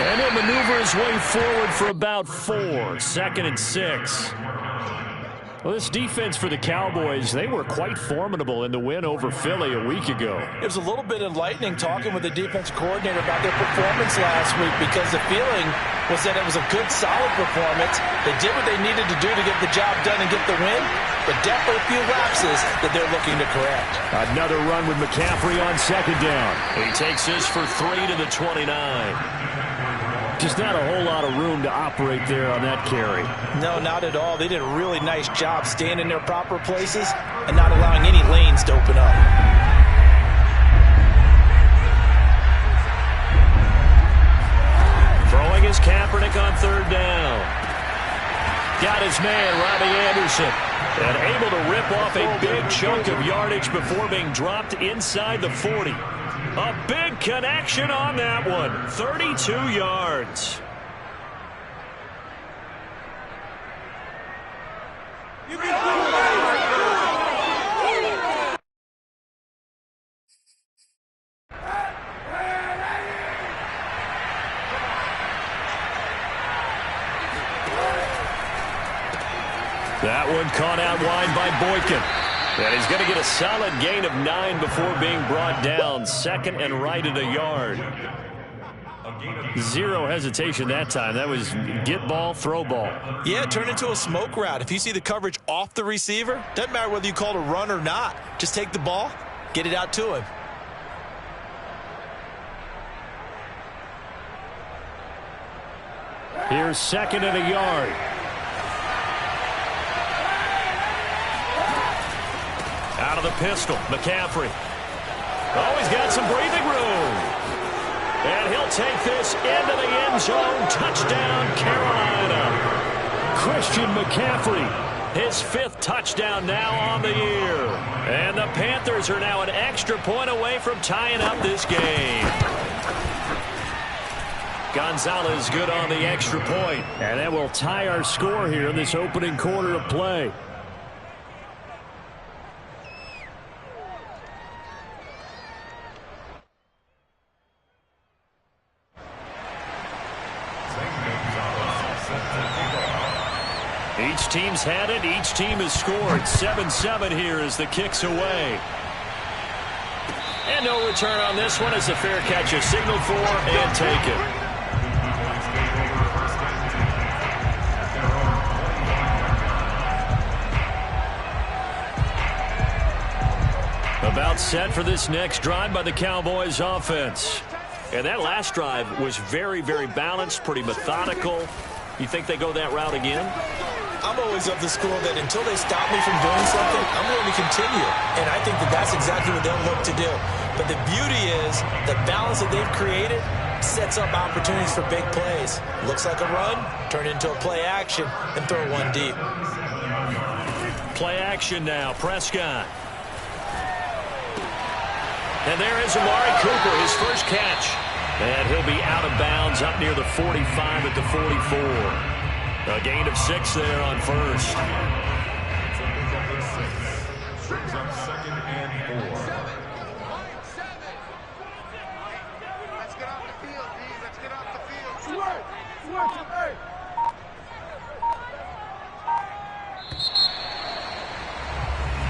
And he'll maneuver his way forward for about 4. 2nd and 6. Well, this defense for the Cowboys, they were quite formidable in the win over Philly a week ago. It was a little bit enlightening talking with the defense coordinator about their performance last week, because the feeling was that it was a good, solid performance. They did what they needed to do to get the job done and get the win, but definitely a few lapses that they're looking to correct. Another run with McCaffrey on 2nd down. He takes this for 3 to the 29. Just not a whole lot of room to operate there on that carry. No, not at all. They did a really nice job staying in their proper places and not allowing any lanes to open up. Throwing his Kaepernick on 3rd down. Got his man, Robbie Anderson. And able to rip off a big chunk of yardage before being dropped inside the 40. A big connection on that one. 32 yards. That one caught out wide by Boykin. And he's going to get a solid gain of 9 before being brought down. 2nd and right at a yard. Zero hesitation that time. That was get ball, throw ball. Yeah, turn into a smoke route. If you see the coverage off the receiver, doesn't matter whether you call it a run or not. Just take the ball, get it out to him. Here's 2nd and a yard. Out of the pistol, McCaffrey. Oh, he's got some breathing room. And he'll take this into the end zone. Touchdown, Carolina. Christian McCaffrey, his 5th touchdown now on the year. And the Panthers are now an extra point away from tying up this game. Gonzalez good on the extra point. And that will tie our score here in this opening quarter of play. Each team's had it. Each team has scored. 7-7 here as the kick's away. And no return on this one as a fair catch is signaled for and taken. About set for this next drive by the Cowboys offense. And that last drive was very, very balanced, pretty methodical. You think they go that route again? I'm always of the school that until they stop me from doing something, I'm going to continue. And I think that that's exactly what they'll look to do. But the beauty is the balance that they've created sets up opportunities for big plays. Looks like a run, turn it into a play action, and throw one deep. Play action now, Prescott. And there is Amari Cooper, his first catch. And he'll be out of bounds up near the 45 at the 44. A gain of 6 there on 1st. Let's get off the field, D. Let's get off the field.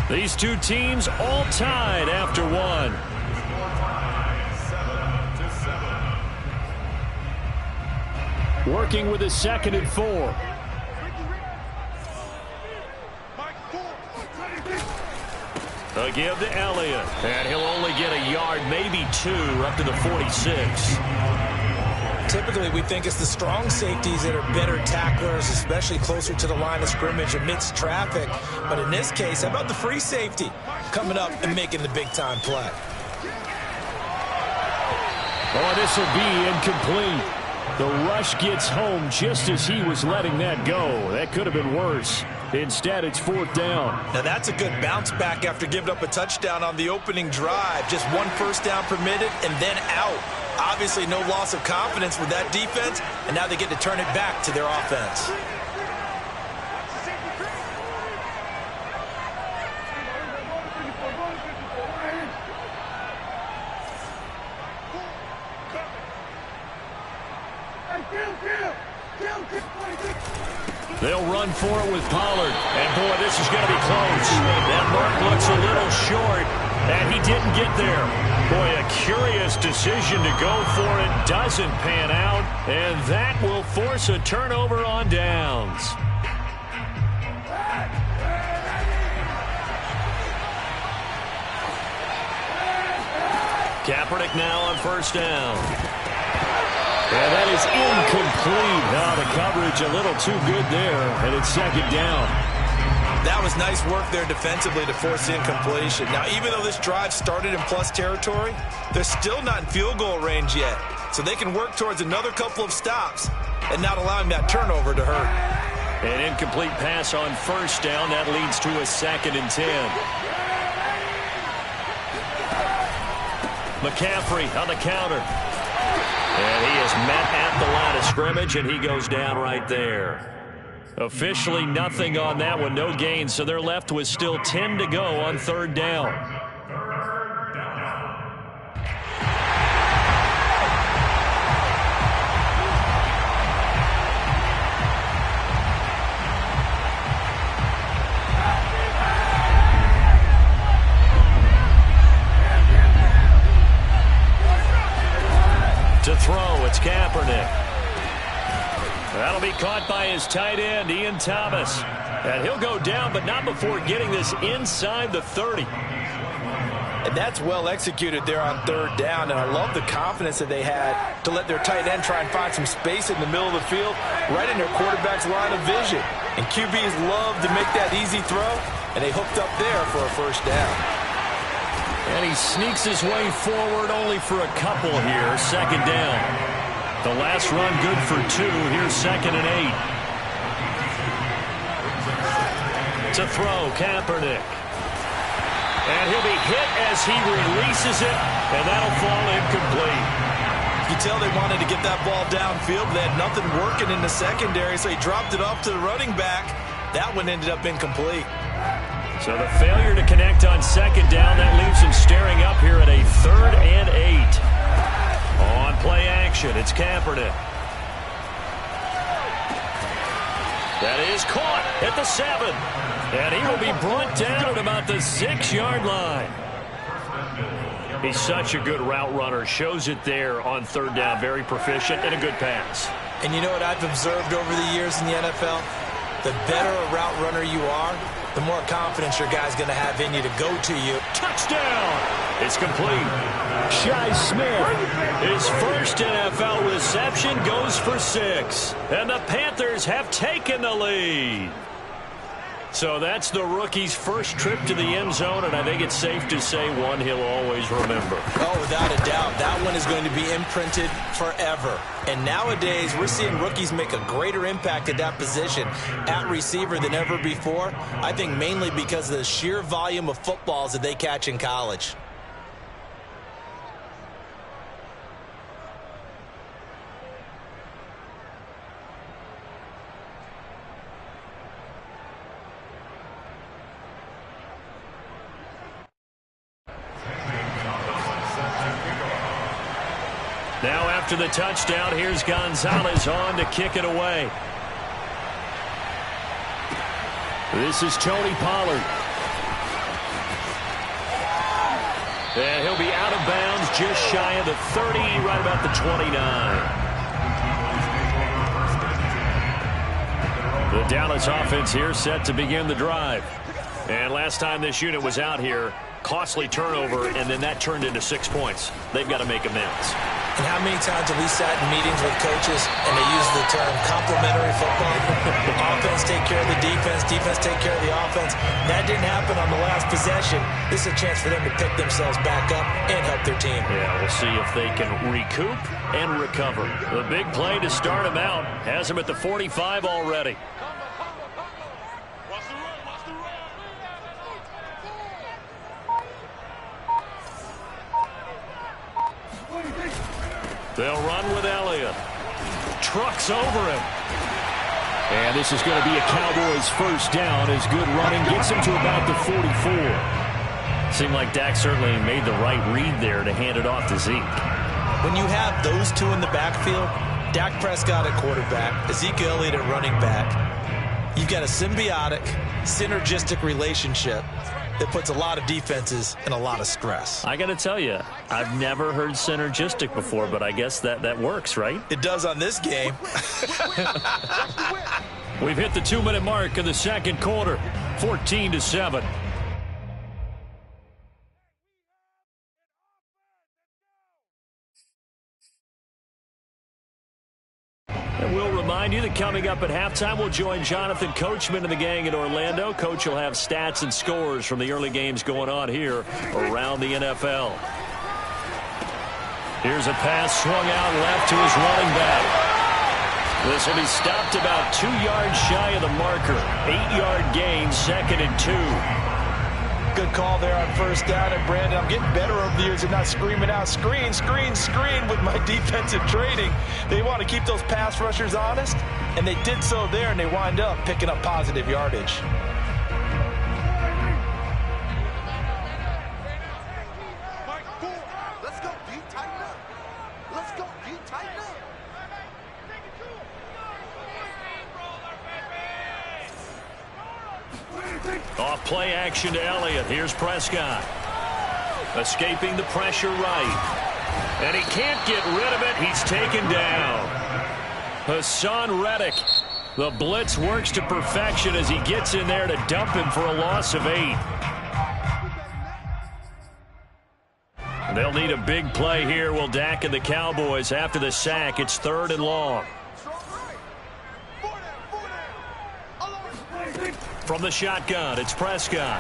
These two teams all tied after one. Working with a 2nd and 4. A give to Elliott. And he'll only get a yard, maybe 2, up to the 46. Typically, we think it's the strong safeties that are better tacklers, especially closer to the line of scrimmage amidst traffic. But in this case, how about the free safety coming up and making the big-time play? Oh, this will be incomplete. The rush gets home just as he was letting that go. That could have been worse. Instead, it's 4th down. Now, that's a good bounce back after giving up a touchdown on the opening drive. Just 1 first down permitted and then out. Obviously, no loss of confidence with that defense, and now they get to turn it back to their offense. They'll run for it with Pollard. And, boy, this is going to be close. That mark looks a little short, and he didn't get there. Boy, a curious decision to go for it. Doesn't pan out, and that will force a turnover on downs. Kaepernick now on first down. And that is incomplete. Now the coverage a little too good there, and it's second down. That was nice work there defensively to force the incompletion. Now, even though this drive started in plus territory, they're still not in field goal range yet. So they can work towards another couple of stops and not allowing that turnover to hurt. An incomplete pass on first down. That leads to a 2nd and 10. McCaffrey on the counter. And he is met at the line of scrimmage, and he goes down right there. Officially nothing on that one, no gain, so they're left with still 10 to go on third down. To throw, it's Kaepernick. That'll be caught by his tight end, Ian Thomas. And he'll go down, but not before getting this inside the 30. And that's well executed there on third down. And I love the confidence that they had to let their tight end try and find some space in the middle of the field, right in their quarterback's line of vision. And QBs love to make that easy throw, and they hooked up there for a first down. And he sneaks his way forward only for a couple here. Second down. The last run good for 2. Here's 2nd and 8. To throw, Kaepernick. And he'll be hit as he releases it, and that'll fall incomplete. You tell they wanted to get that ball downfield, but they had nothing working in the secondary, so he dropped it off to the running back. That one ended up incomplete. So the failure to connect on second down, that leaves him staring up here at a 3rd and 8. On play action, it's Kaepernick. That is caught at the 7. And he will be brought down at about the 6-yard line. He's such a good route runner. Shows it there on third down. Very proficient and a good pass. And you know what I've observed over the years in the NFL? The better a route runner you are, the more confidence your guy's going to have in you to go to you. Touchdown! It's complete. Shi Smith, his first NFL reception, goes for 6. And the Panthers have taken the lead. So that's the rookie's first trip to the end zone, and I think it's safe to say one he'll always remember. Oh, without a doubt. That one is going to be imprinted forever. And nowadays, we're seeing rookies make a greater impact at that position at receiver than ever before. I think mainly because of the sheer volume of footballs that they catch in college. Now after the touchdown, here's Gonzalez on to kick it away. This is Tony Pollard. And he'll be out of bounds just shy of the 30, right about the 29. The Dallas offense here set to begin the drive. And last time this unit was out here, costly turnover, and then that turned into 6 points. They've got to make amends. And how many times have we sat in meetings with coaches and they use the term complementary football? Offense take care of the defense, defense take care of the offense. That didn't happen on the last possession. This is a chance for them to pick themselves back up and help their team. Yeah, we'll see if they can recoup and recover. The big play to start him out has him at the 45 already. They'll run with Elliott. Trucks over him. And this is going to be a Cowboys first down as good running gets him to about the 44. Seemed like Dak certainly made the right read there to hand it off to Zeke. When you have those two in the backfield, Dak Prescott at quarterback, Ezekiel Elliott at running back. You've got a symbiotic, synergistic relationship that puts a lot of defenses in a lot of stress. I got to tell you, I've never heard synergistic before, but I guess that works, right? It does on this game. We've hit the 2-minute mark of the second quarter, 14-7. And we'll remind you that coming up at halftime, we'll join Jonathan Coachman and the gang in Orlando. Coach will have stats and scores from the early games going on here around the NFL. Here's a pass swung out left to his running back. This will be stopped about 2 yards shy of the marker. 8-yard gain, 2nd and 2. Good call there on first down. And, Brandon, I'm getting better over the years at not screaming out, screen, screen, screen with my defensive training. They want to keep those pass rushers honest, and they did so there, and they wind up picking up positive yardage. Let's go, D. Tighten up. Let's go, D. Tighten up. Off play action to Elliott. Here's Prescott. Escaping the pressure right. And he can't get rid of it. He's taken down. Hassan Reddick. The blitz works to perfection as he gets in there to dump him for a loss of 8. They'll need a big play here, will Dak and the Cowboys. After the sack, it's 3rd and long. From the shotgun, it's Prescott.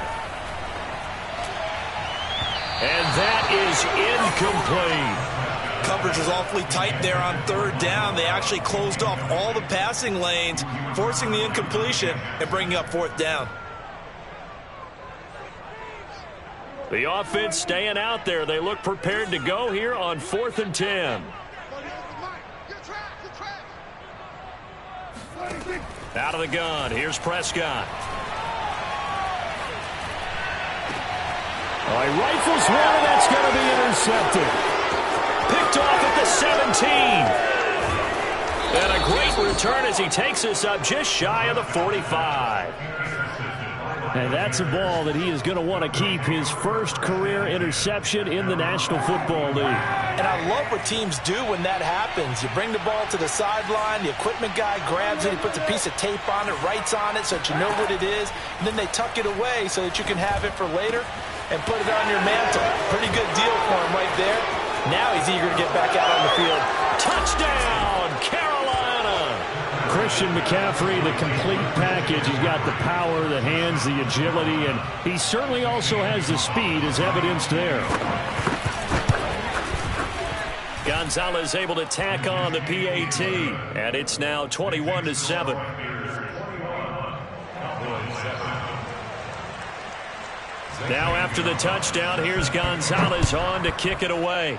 And that is incomplete. Coverage was awfully tight there on 3rd down. They actually closed off all the passing lanes, forcing the incompletion and bringing up 4th down. The offense staying out there. They look prepared to go here on 4th and 10. Out of the gun, here's Prescott. Oh, he rifles one, and that's going to be intercepted. Picked off at the 17. And a great return as he takes us up just shy of the 45. And that's a ball that he is going to want to keep, his first career interception in the National Football League. And I love what teams do when that happens. You bring the ball to the sideline, the equipment guy grabs it, he puts a piece of tape on it, writes on it so that you know what it is, and then they tuck it away so that you can have it for later and put it on your mantle. Pretty good deal for him right there. Now he's eager to get back out on the field. Touchdown, Carolina! Christian McCaffrey, the complete package. He's got the power, the hands, the agility, and he certainly also has the speed as evidenced there. Gonzalez able to tack on the PAT, and it's now 21-7. Now after the touchdown, here's Gonzalez on to kick it away.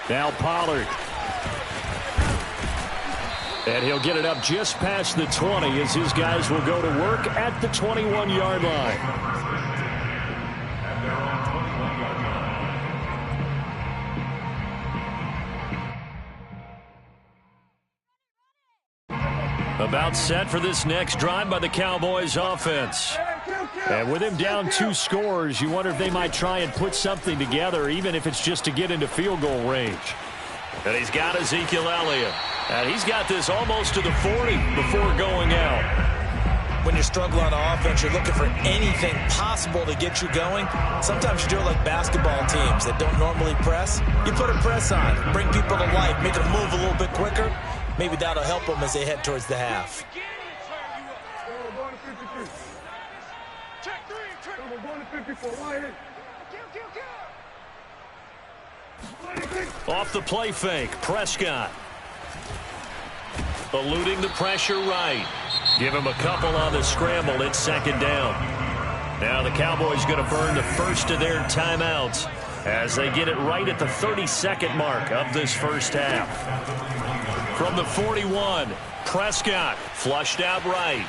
Now Pollard. And he'll get it up just past the 20 as his guys will go to work at the 21-yard line. About set for this next drive by the Cowboys offense. And with him down 2 scores, you wonder if they might try and put something together, even if it's just to get into field goal range. And he's got Ezekiel Elliott. And he's got this almost to the 40 before going out. When you struggle on offense, you're looking for anything possible to get you going. Sometimes you do it like basketball teams that don't normally press. You put a press on, bring people to life, make them move a little bit quicker. Maybe that'll help them as they head towards the half. Off the play fake, Prescott. Eluding the pressure right. Give him a couple on the scramble. It's 2nd down. Now the Cowboys going to burn the first of their timeouts as they get it right at the 32nd mark of this first half. From the 41, Prescott flushed out right.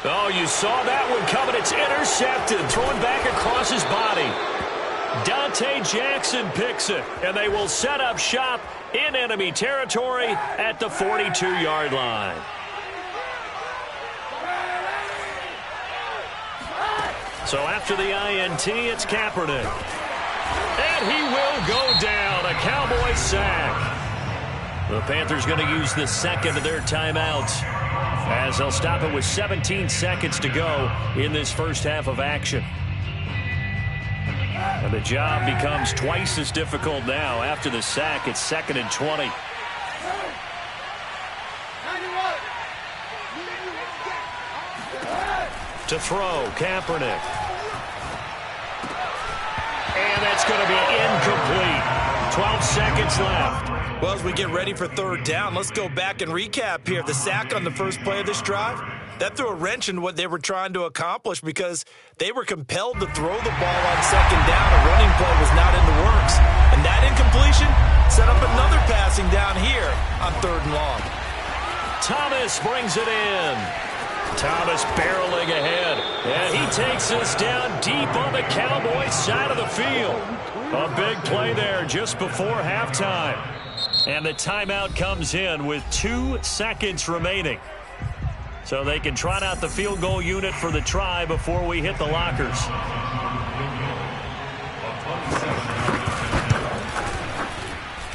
Oh, you saw that one coming. It's intercepted. Thrown back across his body. Done. Devontae Jackson picks it, and they will set up shop in enemy territory at the 42-yard line. So after the INT, it's Kaepernick. And he will go down, a Cowboy sack. The Panthers going to use the second of their timeouts, as they'll stop it with 17 seconds to go in this first half of action. And the job becomes twice as difficult now. After the sack, it's 2nd and 20. To throw, Kaepernick. And that's going to be incomplete. 12 seconds left. Well, as we get ready for third down, let's go back and recap here. The sack on the first play of this drive, that threw a wrench in what they were trying to accomplish because they were compelled to throw the ball on second down. A running play was not in the works. And that incompletion set up another passing down here on 3rd and long. Thomas brings it in. Thomas barreling ahead, and he takes us down deep on the Cowboys side of the field. A big play there just before halftime. And the timeout comes in with 2 seconds remaining. So they can trot out the field goal unit for the try before we hit the lockers.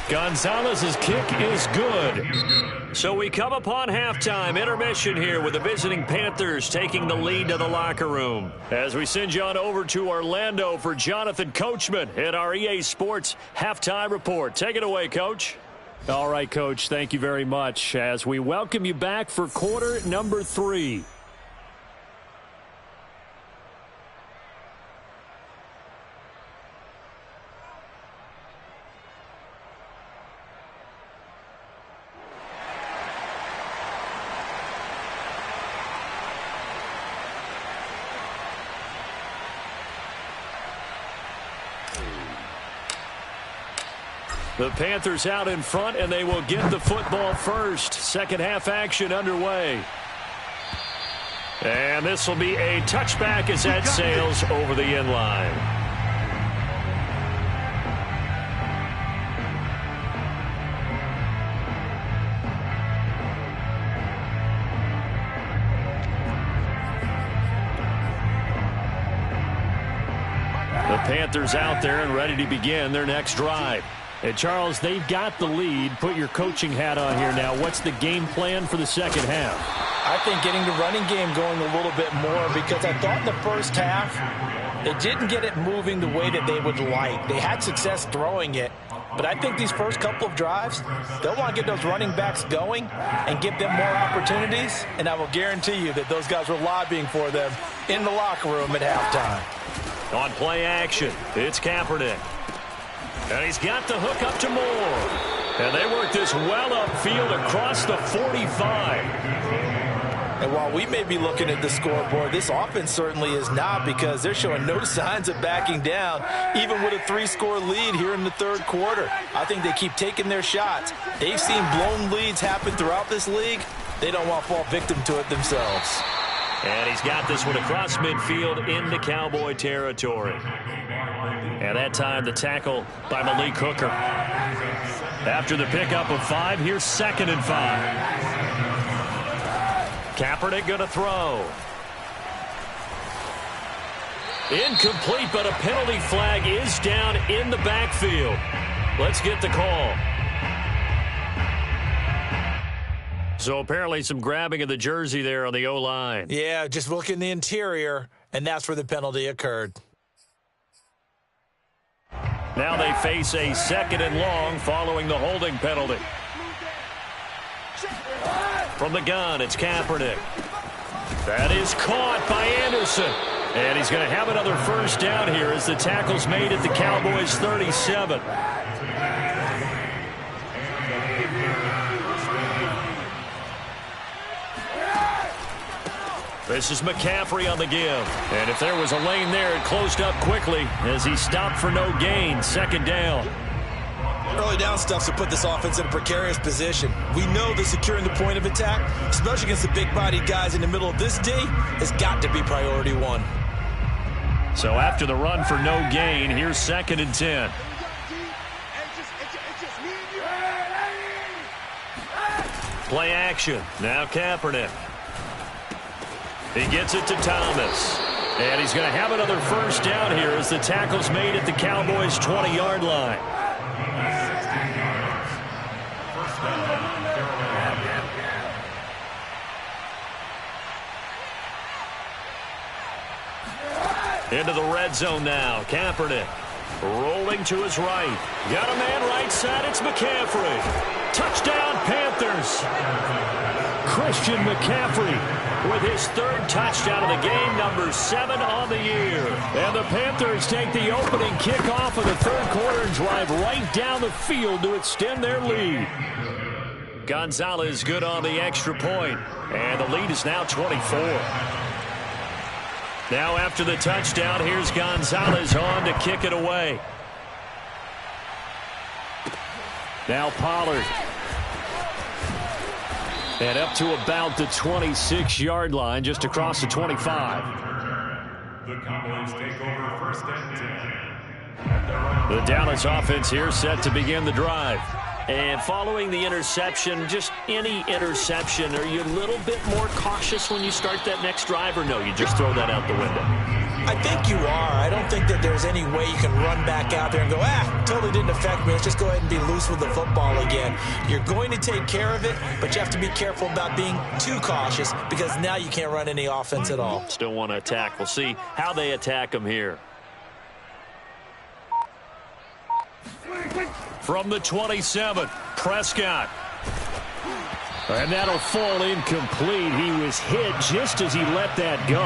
Gonzalez's kick is good. So we come upon halftime intermission here with the visiting Panthers taking the lead to the locker room. As we send you on over to Orlando for Jonathan Coachman at our EA Sports Halftime Report. Take it away, Coach. All right, Coach, thank you very much as we welcome you back for quarter number 3. The Panthers out in front, and they will get the football first. Second half action underway. And this will be a touchback as that sails over the end line. The Panthers out there and ready to begin their next drive. And, Charles, they've got the lead. Put your coaching hat on here now. What's the game plan for the second half? I think getting the running game going a little bit more because I thought in the first half they didn't get it moving the way that they would like. They had success throwing it, but I think these first couple of drives, they'll want to get those running backs going and give them more opportunities, and I will guarantee you that those guys were lobbying for them in the locker room at halftime. On play action, it's Kaepernick. And he's got the hook up to Moore. And they work this well upfield across the 45. And while we may be looking at the scoreboard, this offense certainly is not because they're showing no signs of backing down, even with a 3-score lead here in the third quarter. I think they keep taking their shots. They've seen blown leads happen throughout this league. They don't want to fall victim to it themselves. And he's got this one across midfield into Cowboy territory. And that time the tackle by Malik Hooker. After the pickup of 5, here's 2nd and 5. Kaepernick going to throw. Incomplete, but a penalty flag is down in the backfield. Let's get the call. So apparently some grabbing of the jersey there on the O-line. Yeah, just look in the interior, and that's where the penalty occurred. Now they face a 2nd and long following the holding penalty. From the gun, it's Kaepernick. That is caught by Anderson. And he's going to have another first down here as the tackle's made at the Cowboys' 37. This is McCaffrey on the give. And if there was a lane there, it closed up quickly as he stopped for no gain. 2nd down. Early down stuff to put this offense in a precarious position. We know that securing the point of attack, especially against the big-bodied guys in the middle of this D, has got to be priority 1. So after the run for no gain, here's 2nd and 10. Play action. Now Kaepernick. He gets it to Thomas. And he's going to have another first down here as the tackle's made at the Cowboys' 20-yard line. Into the red zone now. Kaepernick rolling to his right. Got a man right side. It's McCaffrey. Touchdown, Panthers. Christian McCaffrey with his 3rd touchdown of the game, number 7 on the year. And the Panthers take the opening kickoff of the 3rd quarter and drive right down the field to extend their lead. Gonzalez good on the extra point, and the lead is now 24. Now after the touchdown, here's Gonzalez on to kick it away. Now Pollard. And up to about the 26-yard line, just across the 25. The Cowboys take over 1st and 10. The Dallas offense here set to begin the drive. And following the interception, just any interception, are you a little bit more cautious when you start that next drive, or no, you just throw that out the window? I think you are. I don't think that there's any way you can run back out there and go, totally didn't affect me. Let's just go ahead and be loose with the football again. You're going to take care of it, but you have to be careful about being too cautious because now you can't run any offense at all. Still want to attack. We'll see how they attack them here. From the 27, Prescott. And that'll fall incomplete. He was hit just as he let that go.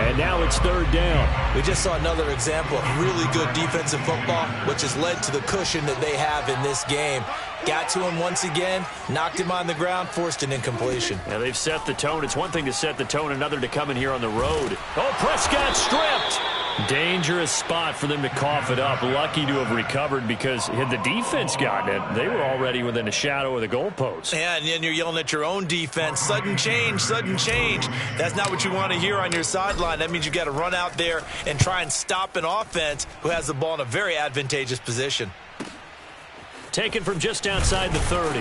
And now it's 3rd down. We just saw another example of really good defensive football, which has led to the cushion that they have in this game. Got to him once again, knocked him on the ground, forced an incompletion. Yeah, they've set the tone. It's one thing to set the tone, another to come in here on the road. Oh, Prescott stripped. Dangerous spot for them to cough it up. Lucky to have recovered because had the defense gotten it, they were already within a shadow of the goalpost. Yeah, and then you're yelling at your own defense. Sudden change, sudden change. That's not what you want to hear on your sideline. That means you got to run out there and try and stop an offense who has the ball in a very advantageous position. Taken from just outside the 30.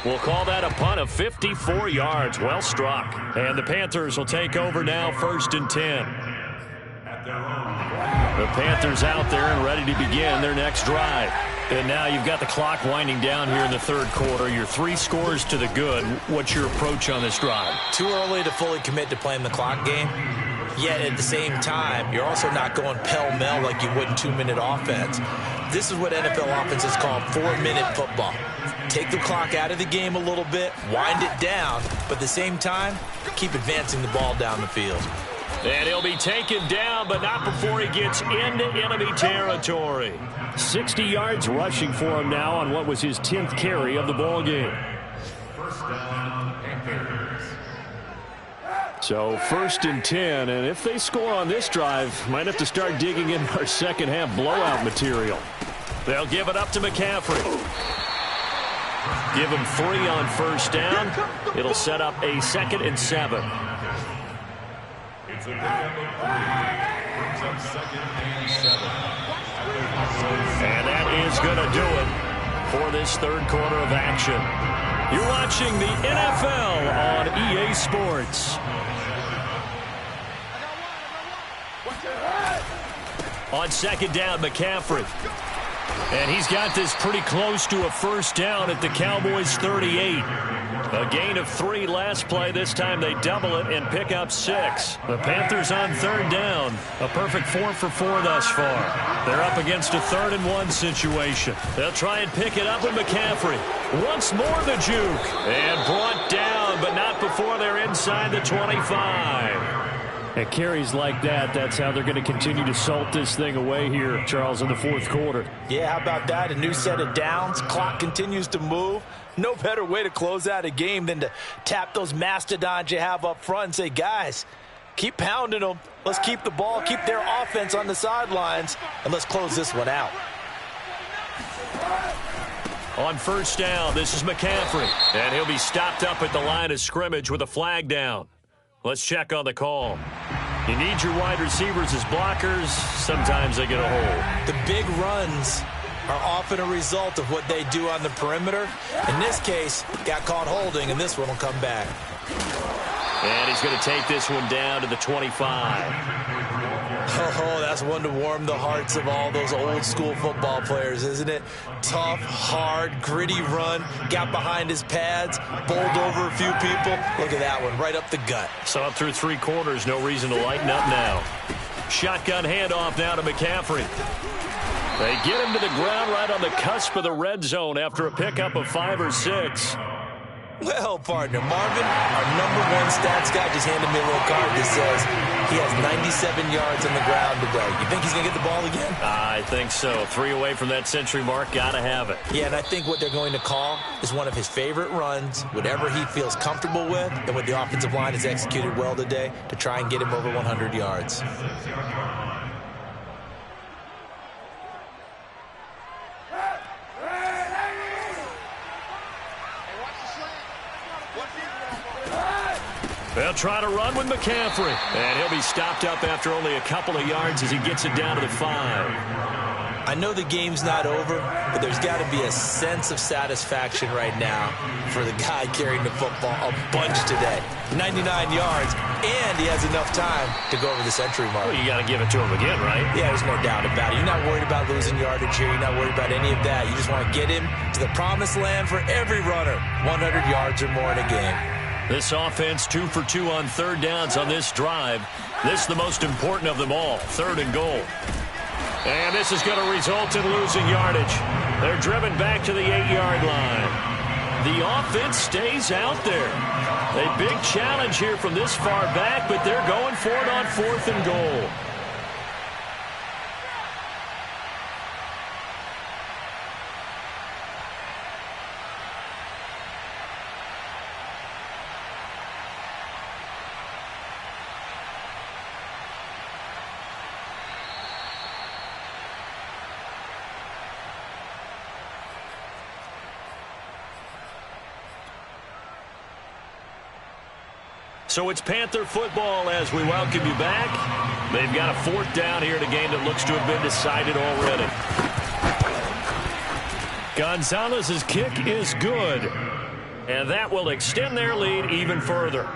We'll call that a punt of 54 yards. Well struck. And the Panthers will take over now, 1st and 10. The Panthers out there and ready to begin their next drive. And now you've got the clock winding down here in the 3rd quarter. You're 3 scores to the good. What's your approach on this drive? Too early to fully commit to playing the clock game. Yet at the same time, you're also not going pell-mell like you would in 2-minute offense. This is what NFL offenses call 4-minute football. Take the clock out of the game a little bit, wind it down, but at the same time, keep advancing the ball down the field. And he'll be taken down, but not before he gets into enemy territory. 60 yards rushing for him now on what was his 10th carry of the ball game. First down, Panthers. So 1st and 10, and if they score on this drive, might have to start digging in our second half blowout material. They'll give it up to McCaffrey. Give him 3 on 1st down. It'll set up a 2nd and 7. It's a pickup of 3. Brings up 2nd and 7. And that is going to do it for this 3rd quarter of action. You're watching the NFL on EA Sports. On 2nd down, McCaffrey. And he's got this pretty close to a 1st down at the Cowboys' 38. A gain of 3 last play. This time they double it and pick up 6. The Panthers on 3rd down. A perfect 4 for 4 thus far. They're up against a 3rd and 1 situation. They'll try and pick it up with McCaffrey. Once more the juke. And brought down, but not before they're inside the 25. At carries like that, that's how they're going to continue to salt this thing away here, Charles, in the 4th quarter. Yeah, how about that? A new set of downs. Clock continues to move. No better way to close out a game than to tap those mastodons you have up front and say, guys, keep pounding them. Let's keep the ball, keep their offense on the sidelines, and let's close this one out. On 1st down, this is McCaffrey. And he'll be stopped up at the line of scrimmage with a flag down. Let's check on the call. You need your wide receivers as blockers. Sometimes they get a hole. The big runs are often a result of what they do on the perimeter. In this case, got caught holding, and this one will come back. And he's going to take this one down to the 25. Oh, that's one to warm the hearts of all those old-school football players, isn't it? Tough, hard, gritty run, got behind his pads, bowled over a few people. Look at that one, right up the gut. So up through 3 quarters, no reason to lighten up now. Shotgun handoff now to McCaffrey. They get him to the ground right on the cusp of the red zone after a pickup of 5 or 6. Well, partner, Marvin, our #1 stats guy, just handed me a little card that says he has 97 yards on the ground today. You think he's going to get the ball again? I think so. 3 away from that century mark. Got to have it. Yeah, and I think what they're going to call is one of his favorite runs, whatever he feels comfortable with, and what the offensive line has executed well today to try and get him over 100 yards. They'll try to run with McCaffrey. And he'll be stopped up after only a couple of yards as he gets it down to the 5. I know the game's not over, but there's got to be a sense of satisfaction right now for the guy carrying the football a bunch today. 99 yards, and he has enough time to go over the century mark. Well, you got to give it to him again, right? Yeah, there's no doubt about it. You're not worried about losing yardage here. You're not worried about any of that. You just want to get him to the promised land for every runner. 100 yards or more in a game. This offense 2 for 2 on 3rd downs on this drive. This is the most important of them all, 3rd and goal. And this is going to result in losing yardage. They're driven back to the 8-yard line. The offense stays out there. A big challenge here from this far back, but they're going for it on 4th and goal. So it's Panther football as we welcome you back. They've got a 4th down here in a game that looks to have been decided already. Gonzalez's kick is good. And that will extend their lead even further.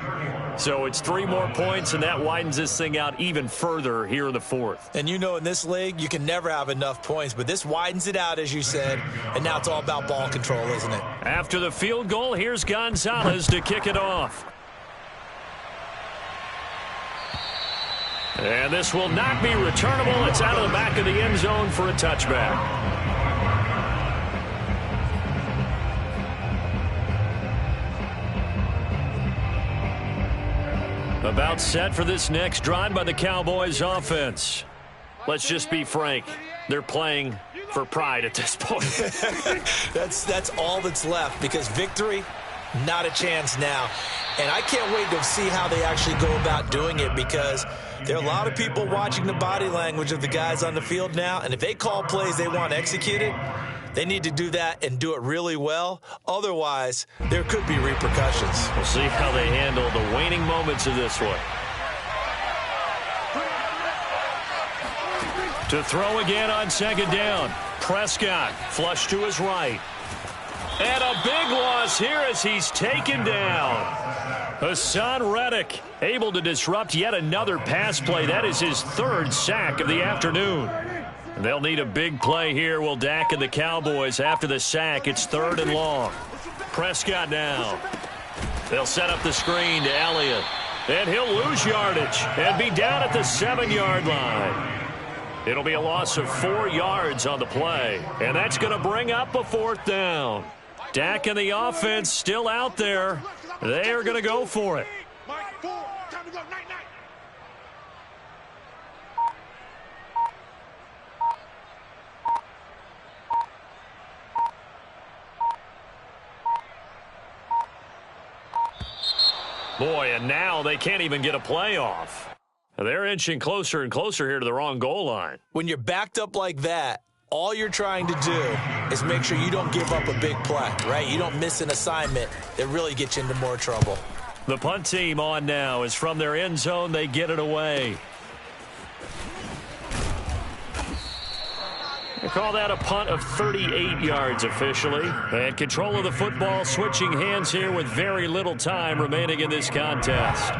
So it's 3 more points, and that widens this thing out even further here in the 4th. And you know in this league, you can never have enough points, but this widens it out, as you said, and now it's all about ball control, isn't it? After the field goal, here's Gonzalez to kick it off. And this will not be returnable. It's out of the back of the end zone for a touchback. About set for this next drive by the Cowboys offense. Let's just be frank. They're playing for pride at this point. That's all that's left, because victory, not a chance now. And I can't wait to see how they actually go about doing it, because there are a lot of people watching the body language of the guys on the field now, and if they call plays they want executed, they need to do that and do it really well. Otherwise, there could be repercussions. We'll see how they handle the waning moments of this one. To throw again on 2nd down. Prescott flush to his right. And a big loss here as he's taken down. Hassan Reddick able to disrupt yet another pass play. That is his 3rd sack of the afternoon. They'll need a big play here, will Dak and the Cowboys. After the sack, it's 3rd and long. Prescott now. They'll set up the screen to Elliott. And he'll lose yardage and be down at the 7-yard line. It'll be a loss of 4 yards on the play. And that's going to bring up a 4th down. Dak and the offense still out there. They are going to go for it. Boy, and now they can't even get a play off. They're inching closer and closer here to the wrong goal line. When you're backed up like that, all you're trying to do is make sure you don't give up a big play, right? You don't miss an assignment that really gets you into more trouble. The punt team on now as from their end zone they get it away. They call that a punt of 38 yards officially. And control of the football switching hands here with very little time remaining in this contest.